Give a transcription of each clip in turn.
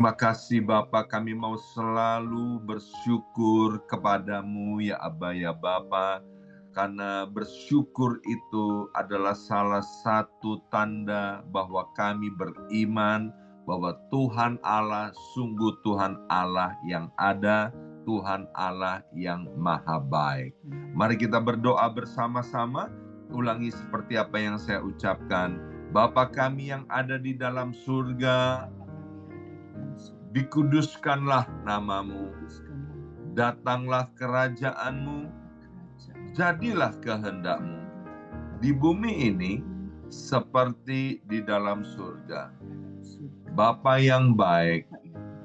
Terima kasih Bapa, kami mau selalu bersyukur kepadamu ya Aba ya Bapa. Karena bersyukur itu adalah salah satu tanda bahwa kami beriman bahwa Tuhan Allah sungguh Tuhan Allah yang ada, Tuhan Allah yang maha baik. Mari kita berdoa bersama-sama, ulangi seperti apa yang saya ucapkan. Bapa kami yang ada di dalam surga, dikuduskanlah namamu, datanglah kerajaanmu, jadilah kehendakmu di bumi ini seperti di dalam surga. Bapa yang baik,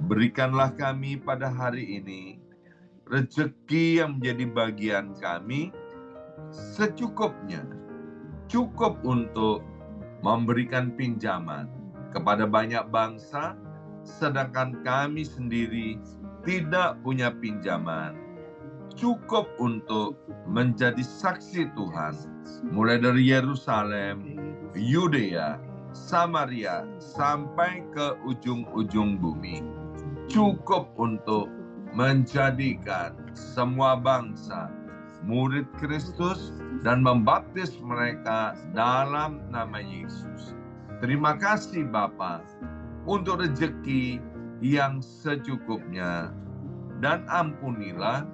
berikanlah kami pada hari ini rezeki yang menjadi bagian kami secukupnya, cukup untuk memberikan pinjaman kepada banyak bangsa, sedangkan kami sendiri tidak punya pinjaman. Cukup untuk menjadi saksi Tuhan, mulai dari Yerusalem, Yudea, Samaria, sampai ke ujung-ujung bumi. Cukup untuk menjadikan semua bangsa murid Kristus dan membaptis mereka dalam nama Yesus. Terima kasih Bapa untuk rezeki yang secukupnya, dan ampunilah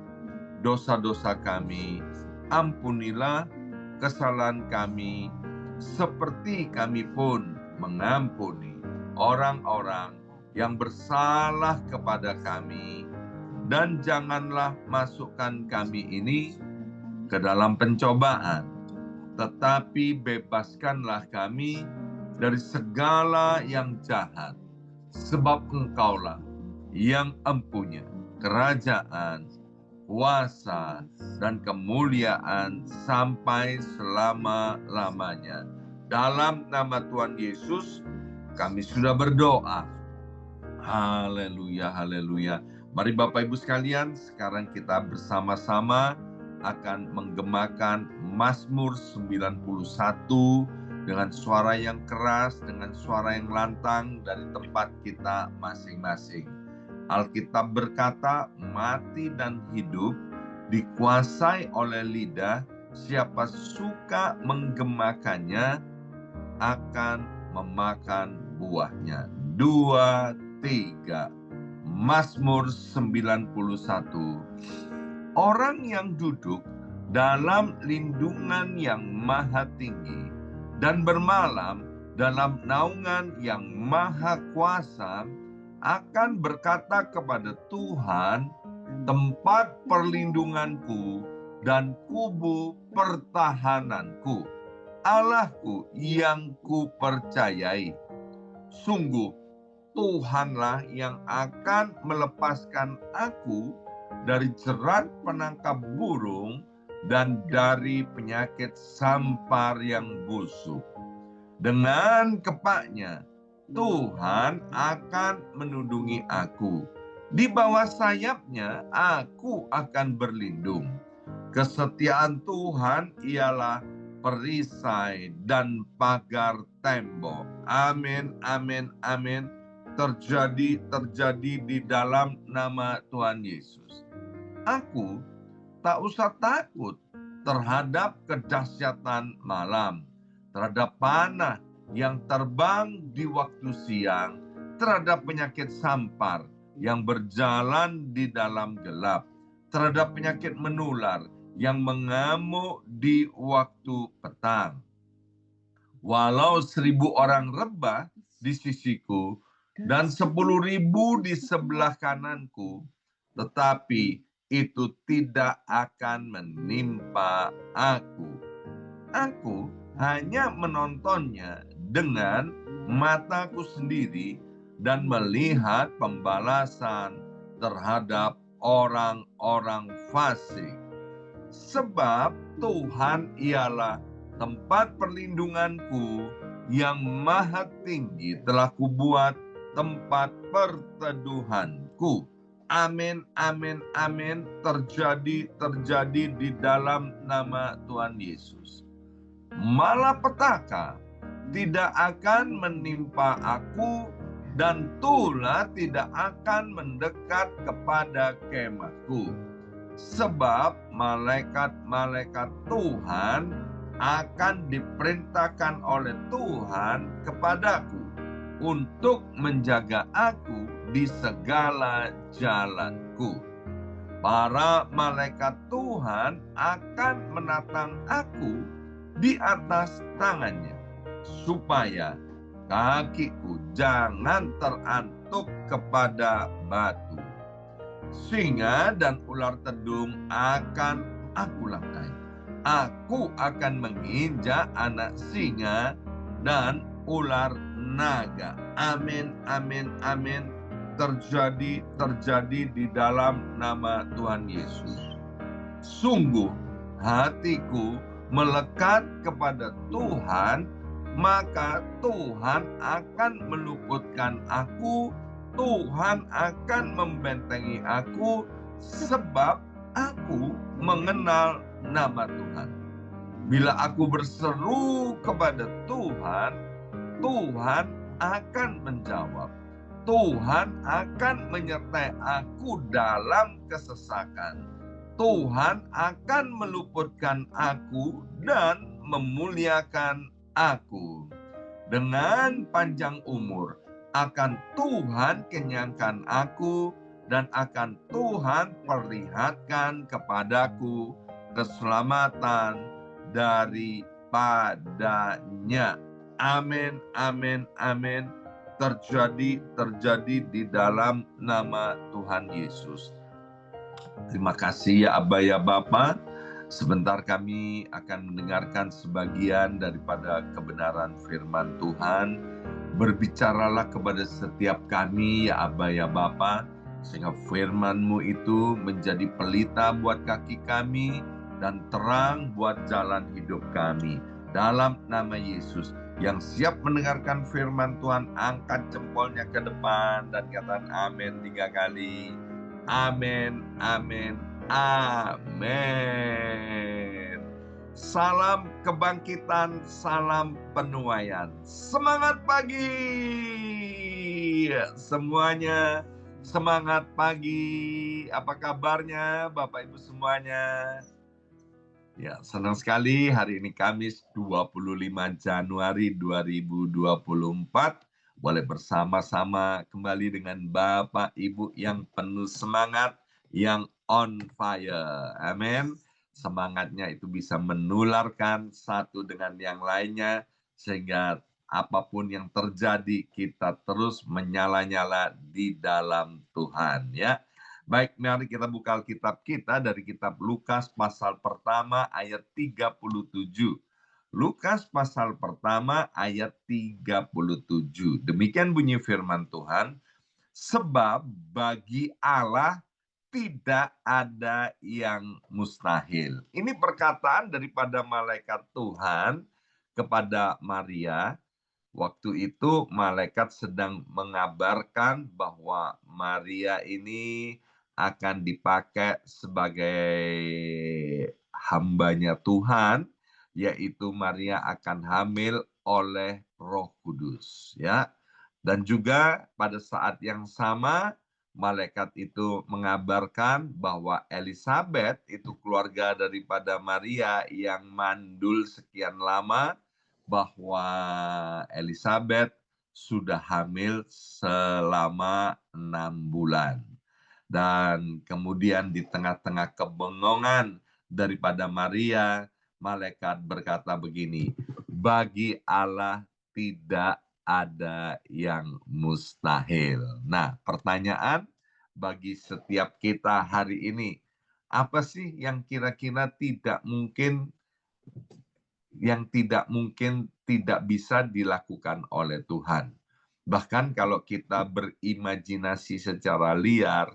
dosa-dosa kami, ampunilah kesalahan kami, seperti kami pun mengampuni orang-orang yang bersalah kepada kami. Dan janganlah masukkan kami ini ke dalam pencobaan, tetapi bebaskanlah kami dari segala yang jahat, sebab Engkaulah yang empunya kerajaan, kuasa, dan kemuliaan sampai selama-lamanya. Dalam nama Tuhan Yesus, kami sudah berdoa. Haleluya, haleluya. Mari Bapak Ibu sekalian, sekarang kita bersama-sama akan menggemakan Mazmur 91 dengan suara yang keras, dengan suara yang lantang dari tempat kita masing-masing. Alkitab berkata, mati dan hidup dikuasai oleh lidah, siapa suka menggemakannya akan memakan buahnya. 2, 3. Mazmur 91. Orang yang duduk dalam lindungan yang maha tinggi dan bermalam dalam naungan yang maha kuasa akan berkata kepada Tuhan, tempat perlindunganku dan kubu pertahananku, Allahku yang kupercayai. Sungguh, Tuhanlah yang akan melepaskan aku dari jerat penangkap burung dan dari penyakit sampar yang busuk. Dengan kepaknya, Tuhan akan menundungi aku. Di bawah sayapnya aku akan berlindung. Kesetiaan Tuhan ialah perisai dan pagar tembok. Amin, amin, amin. Terjadi di dalam nama Tuhan Yesus. Aku tak usah takut terhadap kedahsyatan malam, terhadap panah yang terbang di waktu siang, terhadap penyakit sampar yang berjalan di dalam gelap, terhadap penyakit menular yang mengamuk di waktu petang. Walau 1.000 orang rebah di sisiku dan 10.000 di sebelah kananku, tetapi itu tidak akan menimpa aku. Aku hanya menontonnya dengan mataku sendiri dan melihat pembalasan terhadap orang-orang fasik. Sebab Tuhan ialah tempat perlindunganku, yang maha tinggi telah kubuat tempat perteduhanku. Amin, amin, amin. Terjadi di dalam nama Tuhan Yesus. Malapetaka tidak akan menimpa aku dan tulah tidak akan mendekat kepada kemahku. Sebab malaikat-malaikat Tuhan akan diperintahkan oleh Tuhan kepadaku untuk menjaga aku di segala jalanku. Para malaikat Tuhan akan menatang aku di atas tangannya, supaya kakiku jangan terantuk kepada batu. Singa dan ular tedung akan aku langkai. Aku akan menginjak anak singa dan ular naga. Amin, amin, amin. Terjadi di dalam nama Tuhan Yesus. Sungguh hatiku melekat kepada Tuhan, maka Tuhan akan meluputkan aku. Tuhan akan membentengi aku, sebab aku mengenal nama Tuhan. Bila aku berseru kepada Tuhan, Tuhan akan menjawab. Tuhan akan menyertai aku dalam kesesakan. Tuhan akan meluputkan aku dan memuliakan aku. Dengan panjang umur akan Tuhan kenyangkan aku, dan akan Tuhan perlihatkan kepadaku keselamatan daripadanya. Amin, amin, amin. Terjadi di dalam nama Tuhan Yesus. Terima kasih ya Abba ya Bapa. Sebentar kami akan mendengarkan sebagian daripada kebenaran firman Tuhan. Berbicaralah kepada setiap kami ya Abba ya Bapa, sehingga firman-Mu itu menjadi pelita buat kaki kami dan terang buat jalan hidup kami. Dalam nama Yesus, yang siap mendengarkan firman Tuhan, angkat jempolnya ke depan dan katakan amin 3 kali. Amin, amin, amin. Salam kebangkitan, salam penuaian. Semangat pagi semuanya, semangat pagi. Apa kabarnya Bapak Ibu semuanya? Ya, senang sekali hari ini Kamis 25 Januari 2024. Boleh bersama-sama kembali dengan Bapak Ibu yang penuh semangat, yang on fire. Amin. Semangatnya itu bisa menularkan satu dengan yang lainnya, sehingga apapun yang terjadi kita terus menyala-nyala di dalam Tuhan ya. Baik, mari kita buka Alkitab kita dari kitab Lukas pasal pertama ayat 37. Lukas pasal pertama ayat 37. Demikian bunyi firman Tuhan, sebab bagi Allah tidak ada yang mustahil. Ini perkataan daripada malaikat Tuhan kepada Maria. Waktu itu malaikat sedang mengabarkan bahwa Maria ini akan dipakai sebagai hambanya Tuhan, yaitu Maria akan hamil oleh Roh Kudus, ya. Dan juga pada saat yang sama malaikat itu mengabarkan bahwa Elizabeth itu keluarga daripada Maria yang mandul sekian lama, bahwa Elizabeth sudah hamil selama 6 bulan. Dan kemudian di tengah-tengah kebengongan daripada Maria, malaikat berkata begini, bagi Allah tidak ada yang mustahil. Nah, pertanyaan bagi setiap kita hari ini, apa sih yang kira-kira tidak mungkin tidak bisa dilakukan oleh Tuhan? Bahkan kalau kita berimajinasi secara liar,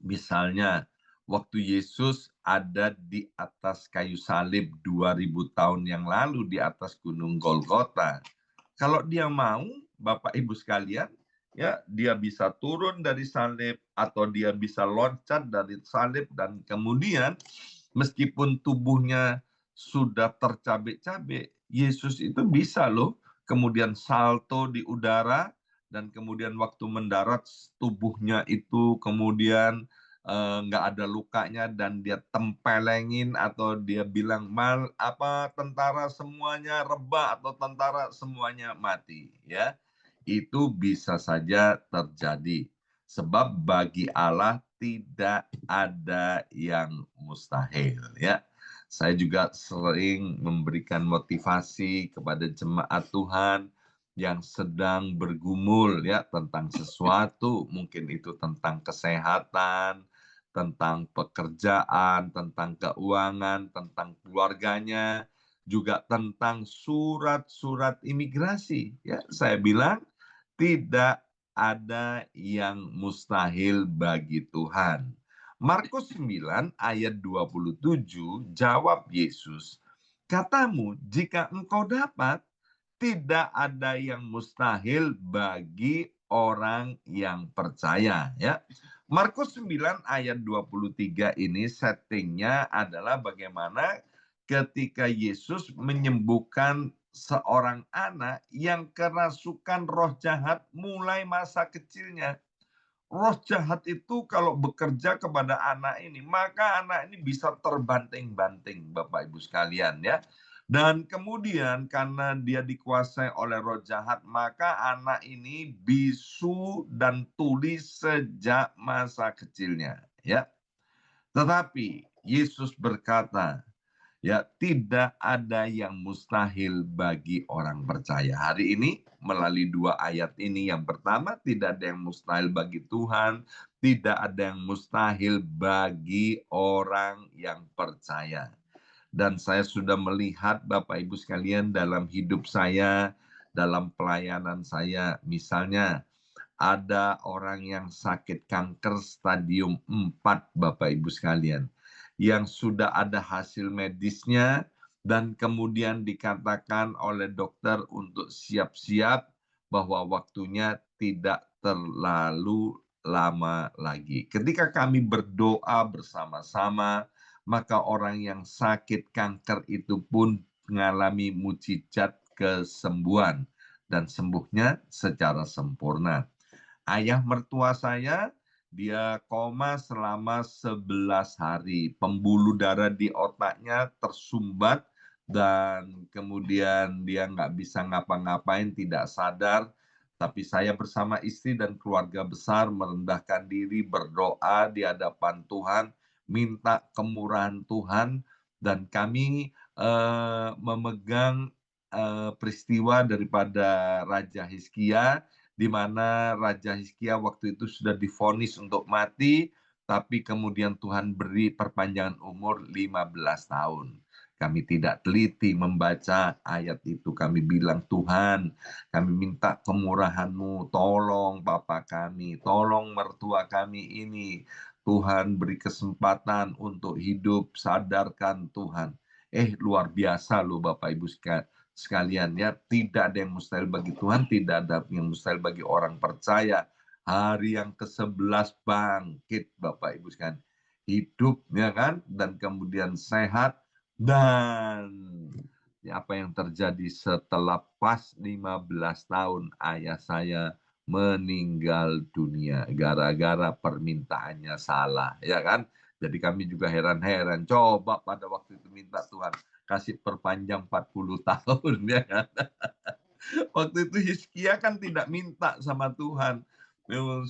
misalnya waktu Yesus ada di atas kayu salib 2000 tahun yang lalu di atas gunung Golgota. Kalau dia mau, Bapak Ibu sekalian, ya dia bisa turun dari salib atau dia bisa loncat dari salib, dan kemudian meskipun tubuhnya sudah tercabik-cabik, Yesus itu bisa loh kemudian salto di udara dan kemudian waktu mendarat tubuhnya itu kemudian nggak ada lukanya dan dia tempelengin atau dia bilang tentara semuanya rebah atau tentara semuanya mati, ya. Itu bisa saja terjadi. Sebab bagi Allah tidak ada yang mustahil, ya. Saya juga sering memberikan motivasi kepada jemaat Tuhan yang sedang bergumul ya tentang sesuatu, mungkin itu tentang kesehatan, tentang pekerjaan, tentang keuangan, tentang keluarganya, juga tentang surat-surat imigrasi. Ya, saya bilang tidak ada yang mustahil bagi Tuhan. Markus 9 ayat 27 jawab Yesus, "Katamu jika engkau dapat, tidak ada yang mustahil bagi orang yang percaya." Ya. Markus 9 ayat 23 ini settingnya adalah bagaimana ketika Yesus menyembuhkan seorang anak yang kerasukan roh jahat mulai masa kecilnya. Roh jahat itu kalau bekerja kepada anak ini, maka anak ini bisa terbanting-banting, Bapak Ibu sekalian ya. Dan kemudian karena dia dikuasai oleh roh jahat, maka anak ini bisu dan tuli sejak masa kecilnya, ya. Tetapi Yesus berkata, ya, tidak ada yang mustahil bagi orang percaya. Hari ini melalui dua ayat ini, yang pertama tidak ada yang mustahil bagi Tuhan, tidak ada yang mustahil bagi orang yang percaya. Dan saya sudah melihat Bapak Ibu sekalian dalam hidup saya, dalam pelayanan saya, misalnya ada orang yang sakit kanker stadium 4, Bapak Ibu sekalian, yang sudah ada hasil medisnya dan kemudian dikatakan oleh dokter untuk siap-siap bahwa waktunya tidak terlalu lama lagi. Ketika kami berdoa bersama-sama, maka orang yang sakit kanker itu pun mengalami mukjizat kesembuhan dan sembuhnya secara sempurna. Ayah mertua saya, dia koma selama 11 hari. Pembuluh darah di otaknya tersumbat dan kemudian dia nggak bisa ngapa-ngapain, tidak sadar. Tapi saya bersama istri dan keluarga besar merendahkan diri, berdoa di hadapan Tuhan, minta kemurahan Tuhan, dan kami memegang peristiwa daripada Raja Hizkia, di mana Raja Hizkia waktu itu sudah divonis untuk mati, tapi kemudian Tuhan beri perpanjangan umur 15 tahun. Kami tidak teliti membaca ayat itu. Kami bilang, Tuhan, kami minta kemurahan-Mu, tolong Bapa kami, tolong mertua kami ini. Tuhan beri kesempatan untuk hidup, sadarkan Tuhan. Luar biasa loh Bapak Ibu sekalian ya, tidak ada yang mustahil bagi Tuhan, tidak ada yang mustahil bagi orang percaya. Hari yang ke-11 bangkit Bapak Ibu sekalian, hidup ya kan, dan kemudian sehat. Dan apa yang terjadi setelah pas 15 tahun ayah saya meninggal dunia gara-gara permintaannya salah, ya kan. Jadi kami juga heran-heran, coba pada waktu itu minta Tuhan kasih perpanjang 40 tahun ya kan. Waktu itu Hizkia kan tidak minta sama Tuhan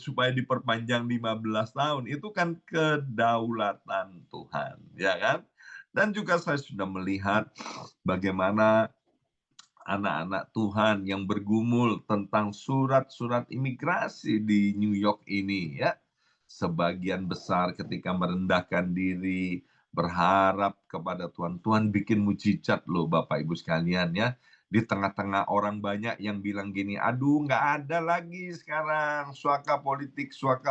supaya diperpanjang 15 tahun. Itu kan kedaulatan Tuhan, ya kan? Dan juga saya sudah melihat bagaimana anak-anak Tuhan yang bergumul tentang surat-surat imigrasi di New York ini ya. Sebagian besar ketika merendahkan diri, berharap kepada Tuhan. Tuhan bikin mujizat loh Bapak Ibu sekalian ya. Di tengah-tengah orang banyak yang bilang gini, aduh nggak ada lagi sekarang suaka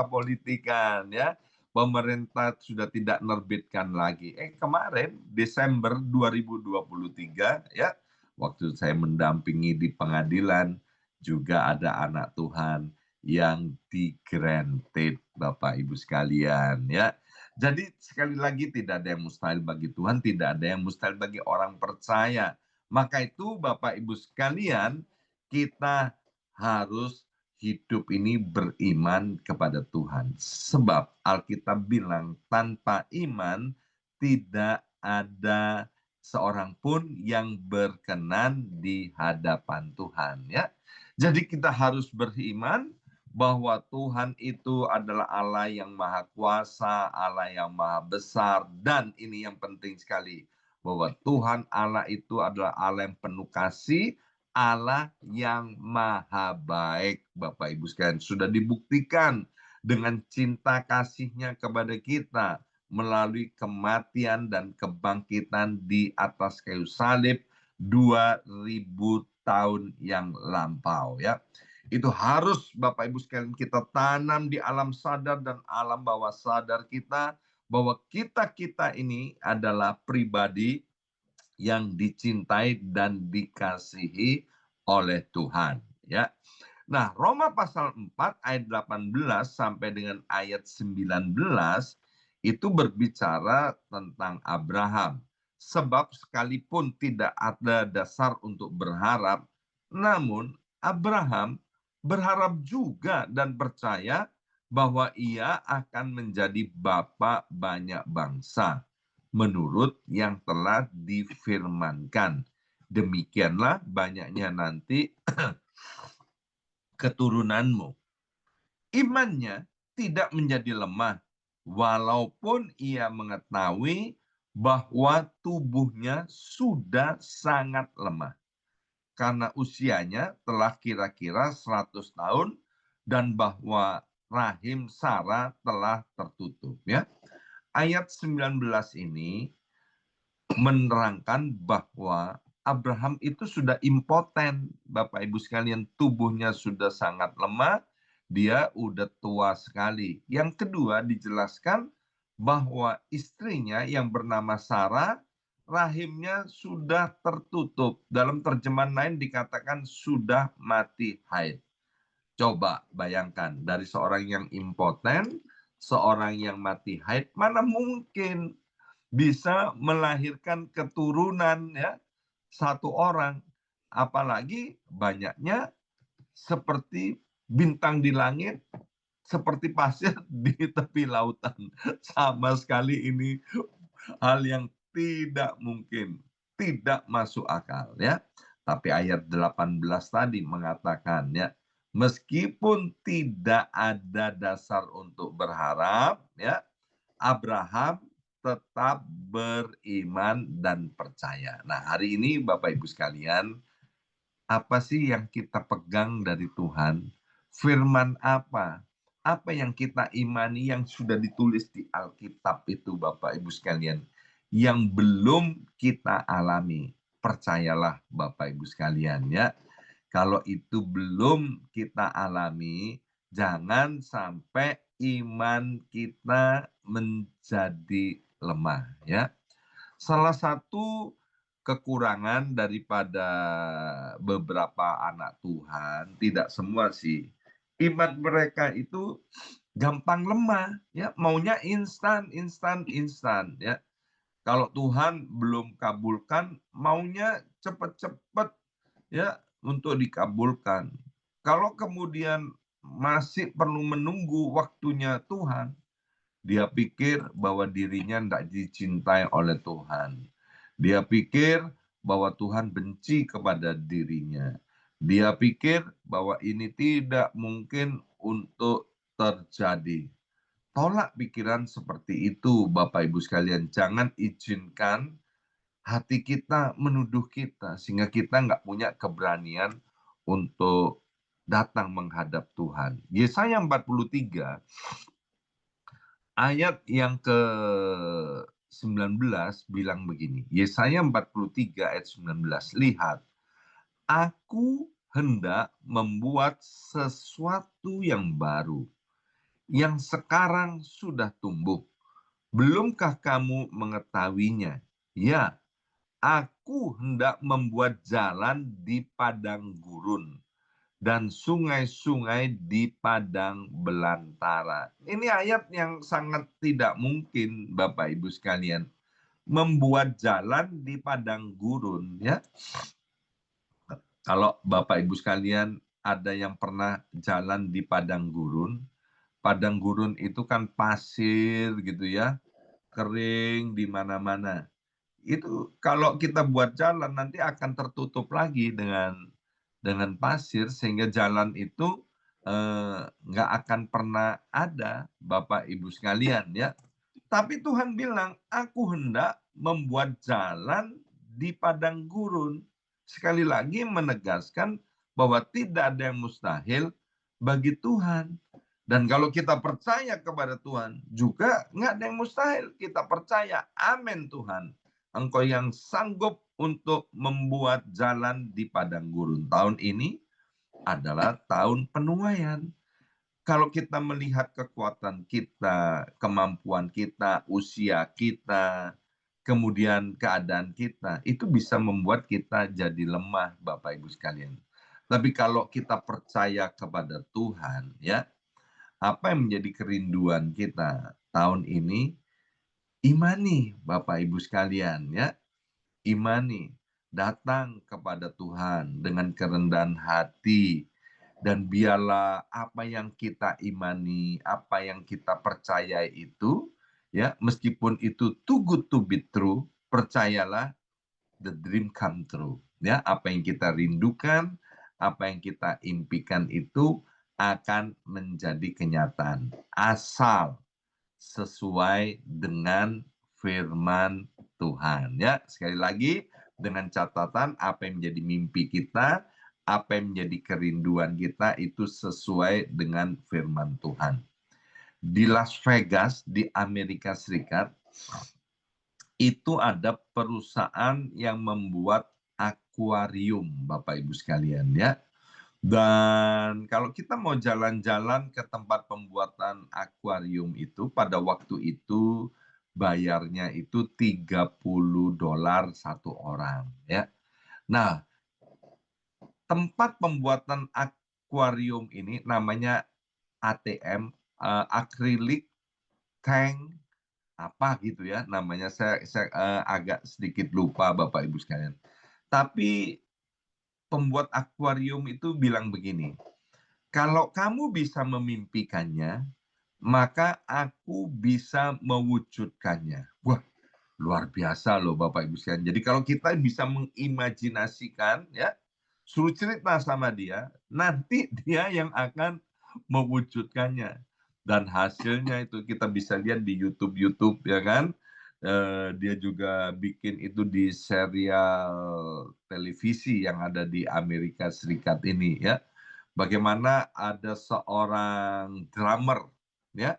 politikan ya. Pemerintah sudah tidak nerbitkan lagi. Kemarin Desember 2023 ya, waktu saya mendampingi di pengadilan, juga ada anak Tuhan yang di-granted Bapak Ibu sekalian ya. Jadi sekali lagi tidak ada yang mustahil bagi Tuhan, tidak ada yang mustahil bagi orang percaya. Maka itu Bapak Ibu sekalian, kita harus hidup ini beriman kepada Tuhan. Sebab Alkitab bilang tanpa iman tidak ada seorang pun yang berkenan di hadapan Tuhan, ya. Jadi kita harus beriman bahwa Tuhan itu adalah Allah yang maha kuasa, Allah yang maha besar, dan ini yang penting sekali, bahwa Tuhan Allah itu adalah Allah yang penuh kasih, Allah yang maha baik. Bapak Ibu sekalian, sudah dibuktikan dengan cinta kasihnya kepada kita melalui kematian dan kebangkitan di atas kayu salib 2000 tahun yang lampau, ya. Itu harus Bapak Ibu sekalian kita tanam di alam sadar dan alam bawah sadar kita, bahwa kita ini adalah pribadi yang dicintai dan dikasihi oleh Tuhan, ya. Nah, Roma pasal 4 ayat 18 sampai dengan ayat 19 itu berbicara tentang Abraham. Sebab sekalipun tidak ada dasar untuk berharap, namun Abraham berharap juga dan percaya bahwa ia akan menjadi bapa banyak bangsa menurut yang telah difirmankan. Demikianlah banyaknya nanti keturunanmu. Imannya tidak menjadi lemah, walaupun ia mengetahui bahwa tubuhnya sudah sangat lemah. Karena usianya telah kira-kira 100 tahun dan bahwa rahim Sarah telah tertutup, ya. Ayat 19 ini menerangkan bahwa Abraham itu sudah impoten, Bapak Ibu sekalian, tubuhnya sudah sangat lemah, dia udah tua sekali. Yang kedua dijelaskan bahwa istrinya yang bernama Sarah, rahimnya sudah tertutup. Dalam terjemahan lain dikatakan sudah mati haid. Coba bayangkan, dari seorang yang impoten, seorang yang mati haid, mana mungkin bisa melahirkan keturunan, ya, satu orang. Apalagi banyaknya seperti bintang di langit, seperti pasir di tepi lautan. Sama sekali ini hal yang tidak mungkin, tidak masuk akal, ya. Tapi ayat 18 tadi mengatakan, ya, meskipun tidak ada dasar untuk berharap, ya, Abraham tetap beriman dan percaya. Nah, hari ini Bapak Ibu sekalian, apa sih yang kita pegang dari Tuhan? Firman apa? Apa yang kita imani yang sudah ditulis di Alkitab itu, Bapak Ibu sekalian, yang belum kita alami? Percayalah Bapak Ibu sekalian, ya. Kalau itu belum kita alami, jangan sampai iman kita menjadi lemah, ya. Salah satu kekurangan daripada beberapa anak Tuhan, tidak semua sih, iman mereka itu gampang lemah, ya, maunya instan, instan, instan, ya. Kalau Tuhan belum kabulkan, maunya cepat-cepat, ya, untuk dikabulkan. Kalau kemudian masih perlu menunggu waktunya Tuhan, dia pikir bahwa dirinya tidak dicintai oleh Tuhan. Dia pikir bahwa Tuhan benci kepada dirinya. Dia pikir bahwa ini tidak mungkin untuk terjadi. Tolak pikiran seperti itu, Bapak Ibu sekalian. Jangan izinkan hati kita menuduh kita, sehingga kita nggak punya keberanian untuk datang menghadap Tuhan. Yesaya 43 ayat yang ke-19 bilang begini. Yesaya 43 ayat 19. Lihat, aku hendak membuat sesuatu yang baru, yang sekarang sudah tumbuh. Belumkah kamu mengetahuinya? Ya, aku hendak membuat jalan di padang gurun dan sungai-sungai di padang belantara. Ini ayat yang sangat tidak mungkin, Bapak Ibu sekalian. Membuat jalan di padang gurun, ya. Kalau Bapak Ibu sekalian ada yang pernah jalan di padang gurun? Padang gurun itu kan pasir gitu ya, kering di mana-mana. Itu kalau kita buat jalan nanti akan tertutup lagi dengan pasir sehingga jalan itu nggak akan pernah ada, Bapak Ibu sekalian ya. Tapi Tuhan bilang, aku hendak membuat jalan di padang gurun. Sekali lagi menegaskan bahwa tidak ada yang mustahil bagi Tuhan. Dan kalau kita percaya kepada Tuhan, juga nggak ada yang mustahil. Kita percaya, amin Tuhan. Engkau yang sanggup untuk membuat jalan di padang gurun. Tahun ini adalah tahun penuaian. Kalau kita melihat kekuatan kita, kemampuan kita, usia kita, kemudian keadaan kita, itu bisa membuat kita jadi lemah, Bapak Ibu sekalian. Tapi kalau kita percaya kepada Tuhan, ya, apa yang menjadi kerinduan kita tahun ini? Imani, Bapak Ibu sekalian, ya. Imani, datang kepada Tuhan dengan kerendahan hati, dan biarlah apa yang kita imani, apa yang kita percaya itu, ya, meskipun itu too good to be true, percayalah the dream come true. Ya, apa yang kita rindukan, apa yang kita impikan itu akan menjadi kenyataan. Asal sesuai dengan firman Tuhan. Ya, sekali lagi dengan catatan apa yang menjadi mimpi kita, apa yang menjadi kerinduan kita itu sesuai dengan firman Tuhan. Di Las Vegas di Amerika Serikat itu ada perusahaan yang membuat akuarium, Bapak Ibu sekalian ya. Dan kalau kita mau jalan-jalan ke tempat pembuatan akuarium itu, pada waktu itu bayarnya itu $30 satu orang ya. Nah, tempat pembuatan akuarium ini namanya ATM, acrylic tank apa gitu ya namanya. Saya agak sedikit lupa Bapak Ibu sekalian. Tapi pembuat akuarium itu bilang begini, kalau kamu bisa memimpikannya, maka aku bisa mewujudkannya. Wah, luar biasa loh Bapak Ibu sekalian. Jadi kalau kita bisa mengimajinasikan, ya, suruh cerita sama dia, nanti dia yang akan mewujudkannya. Dan hasilnya itu kita bisa lihat di YouTube ya kan. Dia juga bikin itu di serial televisi yang ada di Amerika Serikat ini ya. Bagaimana ada seorang drummer ya,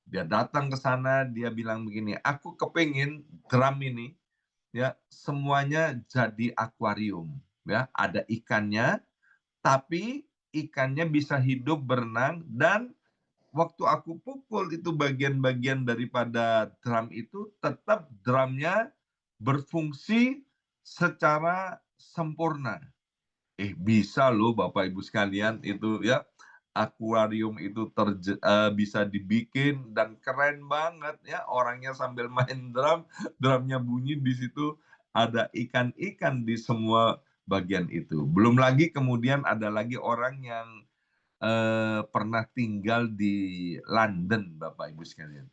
dia datang ke sana, dia bilang begini, aku kepingin drum ini ya semuanya jadi akuarium ya, ada ikannya, tapi ikannya bisa hidup berenang, dan waktu aku pukul itu bagian-bagian daripada drum itu tetap drumnya berfungsi secara sempurna. Bisa loh Bapak Ibu sekalian itu ya, akuarium itu bisa dibikin dan keren banget ya, orangnya sambil main drum, drumnya bunyi, di situ ada ikan-ikan di semua bagian itu. Belum lagi kemudian ada lagi orang yang pernah tinggal di London Bapak Ibu sekalian.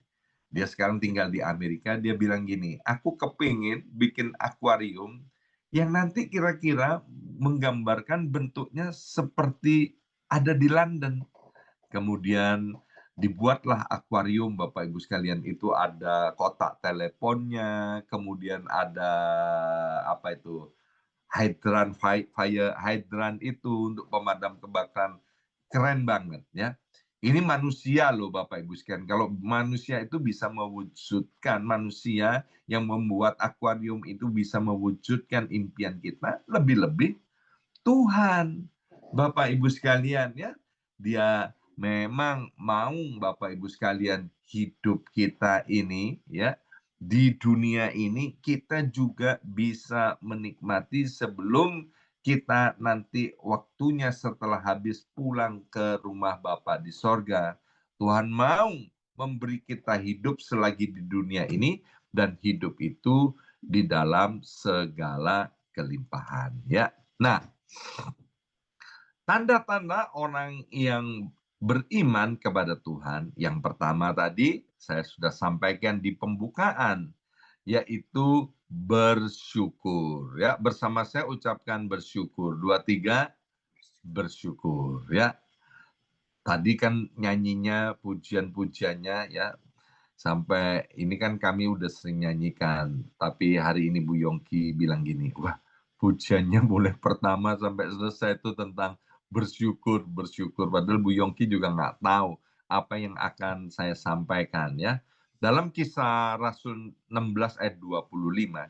Dia sekarang tinggal di Amerika, dia bilang gini, aku kepingin bikin akuarium yang nanti kira-kira menggambarkan bentuknya seperti ada di London. Kemudian dibuatlah akuarium Bapak Ibu sekalian, itu ada kotak teleponnya, kemudian ada apa itu, fire hydrant itu untuk pemadam kebakaran. Keren banget ya. Ini manusia loh Bapak Ibu sekalian. Kalau manusia itu bisa mewujudkan, manusia yang membuat akuarium itu bisa mewujudkan impian kita, lebih-lebih Tuhan. Bapak Ibu sekalian ya, dia memang mau Bapak Ibu sekalian hidup kita ini ya, di dunia ini kita juga bisa menikmati sebelum kita nanti waktunya setelah habis pulang ke rumah Bapa di sorga. Tuhan mau memberi kita hidup selagi di dunia ini, dan hidup itu di dalam segala kelimpahan ya. Nah, Tanda-tanda orang yang beriman kepada Tuhan, yang pertama tadi saya sudah sampaikan di pembukaan, yaitu bersyukur. Ya, bersama saya ucapkan bersyukur. 2, 3, bersyukur. Ya, tadi kan nyanyinya, pujian-pujiannya ya, sampai ini kan kami udah sering nyanyikan. Tapi hari ini Bu Yongki bilang gini, wah pujiannya mulai pertama sampai selesai itu tentang bersyukur, bersyukur. Padahal Bu Yongki juga nggak tahu apa yang akan saya sampaikan ya. Dalam kisah Rasul 16 ayat 25,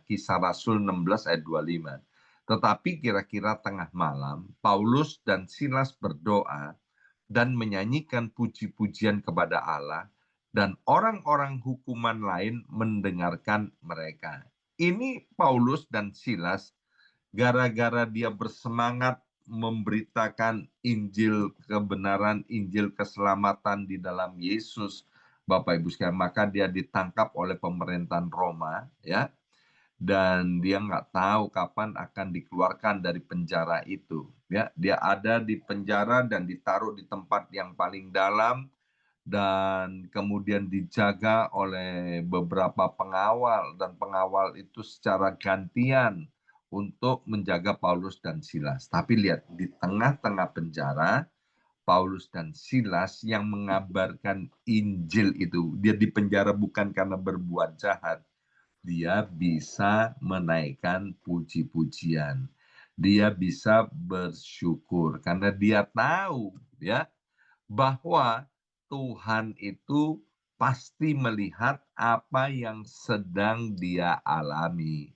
kisah Rasul 16 ayat 25. Tetapi kira-kira tengah malam, Paulus dan Silas berdoa dan menyanyikan puji-pujian kepada Allah, dan orang-orang hukuman lain mendengarkan mereka. Ini Paulus dan Silas gara-gara dia bersemangat memberitakan Injil kebenaran, Injil keselamatan di dalam Yesus, Bapak Ibu sekalian, maka dia ditangkap oleh pemerintahan Roma, ya, dan dia nggak tahu kapan akan dikeluarkan dari penjara itu. Ya, dia ada di penjara dan ditaruh di tempat yang paling dalam dan kemudian dijaga oleh beberapa pengawal, dan pengawal itu secara gantian untuk menjaga Paulus dan Silas. Tapi lihat, di tengah-tengah penjara, Paulus dan Silas yang mengabarkan Injil itu, dia di penjara bukan karena berbuat jahat, dia bisa menaikkan puji-pujian. Dia bisa bersyukur karena dia tahu ya bahwa Tuhan itu pasti melihat apa yang sedang dia alami.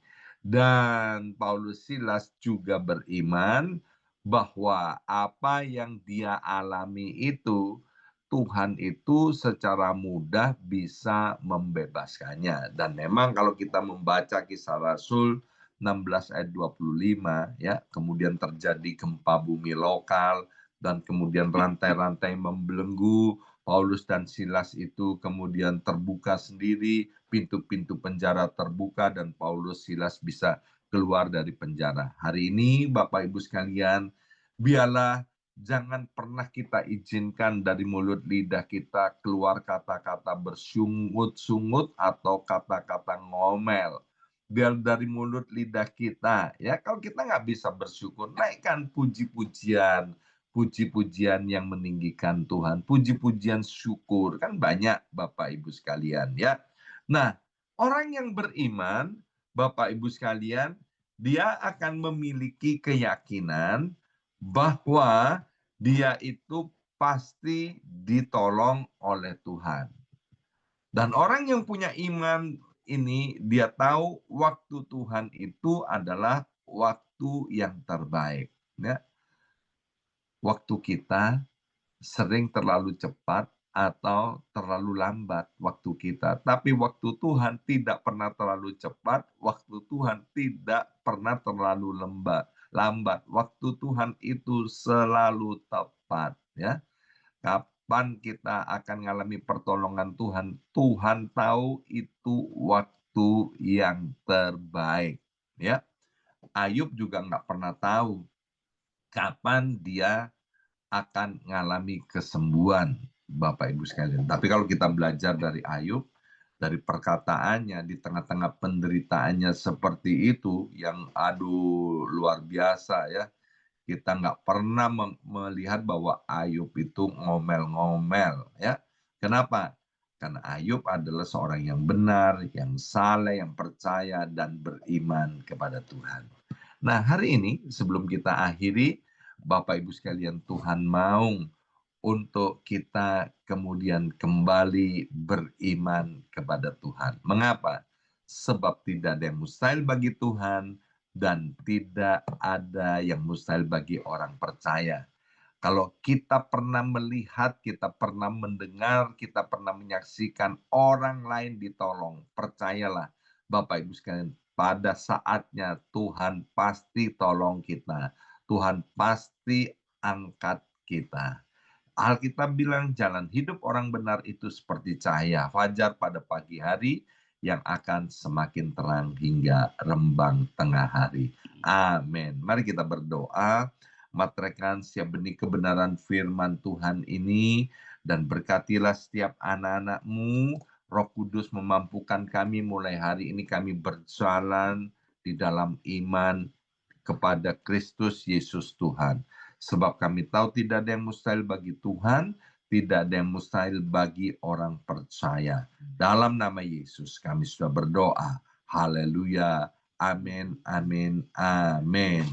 Dan Paulus Silas juga beriman bahwa apa yang dia alami itu Tuhan itu secara mudah bisa membebaskannya. Dan memang kalau kita membaca kisah Rasul 16 ayat 25 ya, kemudian terjadi gempa bumi lokal dan kemudian rantai-rantai membelenggu, Paulus dan Silas itu kemudian terbuka sendiri, pintu-pintu penjara terbuka dan Paulus Silas bisa keluar dari penjara. Hari ini Bapak Ibu sekalian, biarlah jangan pernah kita izinkan dari mulut lidah kita keluar kata-kata bersungut-sungut atau kata-kata ngomel. Biar dari mulut lidah kita, ya kalau kita nggak bisa bersyukur, naikkan puji-pujian, puji-pujian yang meninggikan Tuhan, puji-pujian syukur, kan banyak Bapak Ibu sekalian ya. Nah, orang yang beriman, Bapak Ibu sekalian, dia akan memiliki keyakinan bahwa dia itu pasti ditolong oleh Tuhan. Dan orang yang punya iman ini, dia tahu waktu Tuhan itu adalah waktu yang terbaik. Ya. Waktu kita sering terlalu cepat atau terlalu lambat waktu kita. Tapi waktu Tuhan tidak pernah terlalu cepat, waktu Tuhan tidak pernah terlalu lambat. Waktu Tuhan itu selalu tepat, ya. Kapan kita akan mengalami pertolongan Tuhan? Tuhan tahu itu waktu yang terbaik, ya. Ayub juga nggak pernah tahu kapan dia akan mengalami kesembuhan, Bapak Ibu sekalian. Tapi kalau kita belajar dari Ayub, dari perkataannya di tengah-tengah penderitaannya seperti itu, yang aduh luar biasa ya. Kita nggak pernah melihat bahwa Ayub itu ngomel-ngomel ya. Kenapa? Karena Ayub adalah seorang yang benar, yang saleh, yang percaya dan beriman kepada Tuhan. Nah, hari ini sebelum kita akhiri, Bapak Ibu sekalian, Tuhan mau untuk kita kemudian kembali beriman kepada Tuhan. Mengapa? Sebab tidak ada yang mustahil bagi Tuhan dan tidak ada yang mustahil bagi orang percaya. Kalau kita pernah melihat, kita pernah mendengar, kita pernah menyaksikan orang lain ditolong, percayalah Bapak Ibu sekalian, pada saatnya Tuhan pasti tolong kita. Tuhan pasti angkat kita. Alkitab bilang jalan hidup orang benar itu seperti cahaya fajar pada pagi hari yang akan semakin terang hingga rembang tengah hari. Amin. Mari kita berdoa. Materaikan setiap benih kebenaran firman Tuhan ini, dan berkatilah setiap anak-anak-Mu. Roh Kudus memampukan kami mulai hari ini kami berjalan di dalam iman kepada Kristus Yesus Tuhan. Sebab kami tahu tidak ada yang mustahil bagi Tuhan, tidak ada yang mustahil bagi orang percaya. Dalam nama Yesus kami sudah berdoa. Haleluya. Amin, amin, amin.